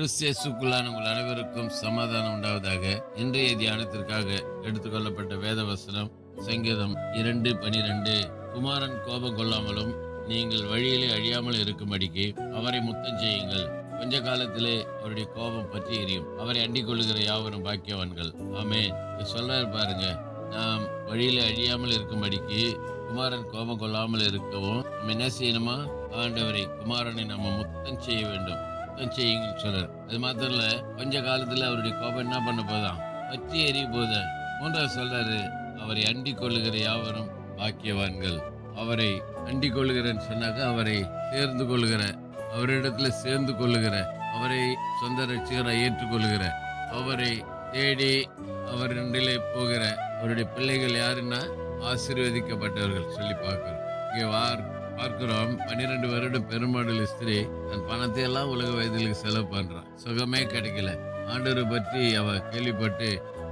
கிறிஸ்தியேசுக்குள்ளான உங்கள் அனைவருக்கும் சமாதானம் உண்டாவதாக. இன்றைய தியானத்திற்காக எடுத்துக்கொள்ளப்பட்ட வேத வசனம் சங்கீதம் 2:12. குமாரன் கோபம் கொள்ளாமலும் நீங்கள் வழியிலே அழியாமல் இருக்கும்படிக்கு அவரை முத்தம் செய்யுங்கள். கொஞ்ச காலத்திலே அவருடைய கோபம் பற்றி எரியும். அவரை அண்டிக் கொள்ளுகிற யாவரும் பாக்கியவான்கள். ஆமென். சொல்றாரு பாருங்க, நாம் வழியிலே அழியாமல் இருக்கும்படிக்கு குமாரன் கோபம் கொள்ளாமல் இருக்கவும் நம்ம என்ன செய்யணுமா? ஆண்டவரை குமாரனை நம்ம முத்தம் செய்ய வேண்டும். செய்யுங்கன்னு சொல்றாரு. அது மாத்திரம் இல்ல, கொஞ்ச காலத்துல அவருடைய கோபம் என்ன பண்ண போதான்? பற்றி எரிய போத. மூன்றாவது சொல்றாரு, அவரை அண்டிக் கொள்ளுகிற யாவரும் பாக்கியவான்கள். அவரை அண்டிக் கொள்ளுகிறன்னு சொன்னாக்க அவரை சேர்ந்து கொள்ளுகிற, அவரிடத்துல சேர்ந்து கொள்ளுகிற, அவரை சொந்த ரட்சிகராய் ஏற்றுக்கொள்ளுகிற, அவரை தேடி அவர் நிலையிலே போகிற அவருடைய பிள்ளைகள் யாருன்னா ஆசீர்வதிக்கப்பட்டவர்கள் சொல்லி பார்க்கிறோம். இங்கே பார்க்கிறோம், 12 வருடம் பெருமாள் ஸ்திரீ தன் பணத்தை எல்லாம் உலக வயதிலுக்கு செலவு பண்றான். சுகமே கிடைக்கல. ஆண்டவரை பற்றி அவ கேள்விப்பட்டு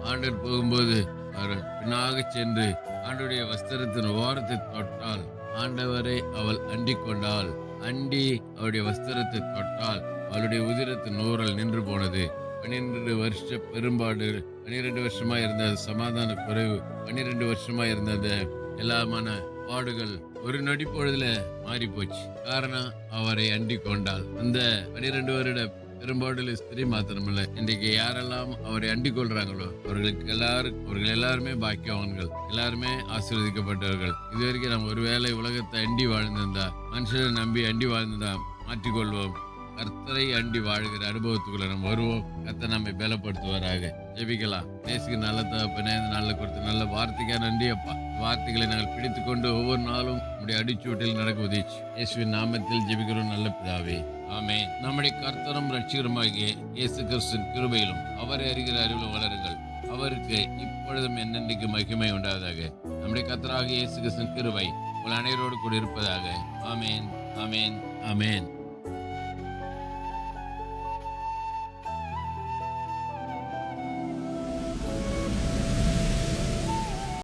ஆண்டவர் போகும்போது அவர் பின்னாக சென்று ஆண்டவருடைய வஸ்திரத்தின் ஓரத்தை தொட்டால், ஆண்டவரை அவள் அண்டிக் கொண்டாள். அண்டி அவருடைய வஸ்திரத்தை தொட்டால் அவளுடைய உதிரத்தின் ஊரல் நின்று போனது. 12 வருஷ பெரும்பாடு, 12 வருஷமா இருந்த சமாதான குறைவு, 12 வருஷமா இருந்த அந்த எல்லாமான பாடுகள் ஒரு நொடி பொழுதுல மாறி போச்சு. காரணம், அவரை அண்டிக் கொண்டால். அந்த 12 வருட பெரும்பாடுல ஸ்திரீ மாத்திரமில்ல, இன்றைக்கு யாரெல்லாம் அவரை அண்டிக் கொள்றாங்களோ அவர்கள் எல்லாருமே பாக்கியவான்கள், எல்லாருமே ஆசீர்வதிக்கப்பட்டவர்கள். இதுவரைக்கும் நம்ம ஒருவேளை உலகத்தை அண்டி வாழ்ந்திருந்தா, மனுஷனை நம்பி அண்டி வாழ்ந்திருந்தா மாற்றிக்கொள்வோம். கர்த்தரை அண்டி வாழ்கிற அனுபவத்துக்குள்ள நம்ம வருவோம். கர்த்தர் நம்மை பலப்படுத்துவாராக. ஜெபிக்கலாம். நேசிக்கு நல்ல தகப்பனே, இந்த நல்ல கொடுத்த நல்ல வார்த்தைக்காக நன்றி அப்பா. வார்த்தைகளை நாங்கள் பிடித்துக் கொண்டு ஒவ்வொரு நாளும் நம்முடைய அடிச்சூட்டில் நடக்க உதவிச்சு. இயேசுவின் நாமத்தில் ஜெபிக்கிறோம் நல்ல பிதாவே, ஆமென். நம்முடைய கர்த்தரும் ரட்சிகருமாகிய இயேசு கிறிஸ்துவின் கிருபையிலும் அவரை அறிகிற அறிவிலும் வளருங்கள். அவருக்கு இப்பொழுதும் என்னென்றைக்கு மகிமை உண்டாவதாக. நம்முடைய கர்த்தராகிய இயேசு கிறிஸ்துவின் கிருபை உங்கள் அனைவரோடு கூட இருப்பதாக. ஆமென், ஆமென், ஆமென்.